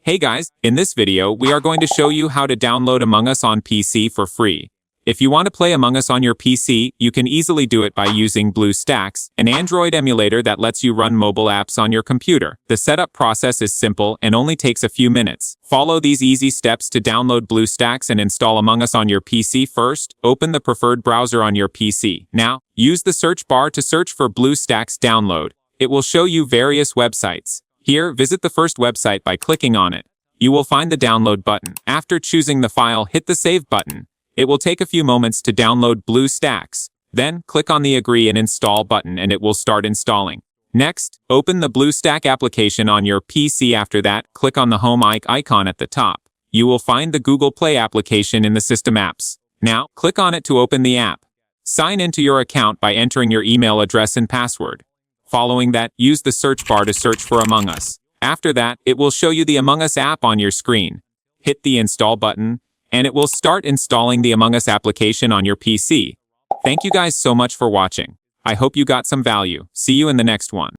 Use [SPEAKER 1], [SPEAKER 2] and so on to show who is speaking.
[SPEAKER 1] Hey guys, in this video we are going to show you how to download Among Us on PC for free. If you want to play Among Us on your PC, you can easily do it by using BlueStacks, an Android emulator that lets you run mobile apps on your computer. The setup process is simple and only takes a few minutes. Follow these easy steps to download BlueStacks and install Among Us on your PC. First, open the preferred browser on your PC. Now, use the search bar to search for BlueStacks download. It will show you various websites. Here, visit the first website by clicking on it. You will find the download button. After choosing the file, hit the save button. It will take a few moments to download BlueStacks. Then, click on the Agree and Install button and it will start installing. Next, open the BlueStack application on your PC. After that, click on the home icon at the top. You will find the Google Play application in the System Apps. Now, click on it to open the app. Sign into your account by entering your email address and password. Following that, use the search bar to search for Among Us. After that, it will show you the Among Us app on your screen. Hit the Install button, and it will start installing the Among Us application on your PC. Thank you guys so much for watching. I hope you got some value. See you in the next one.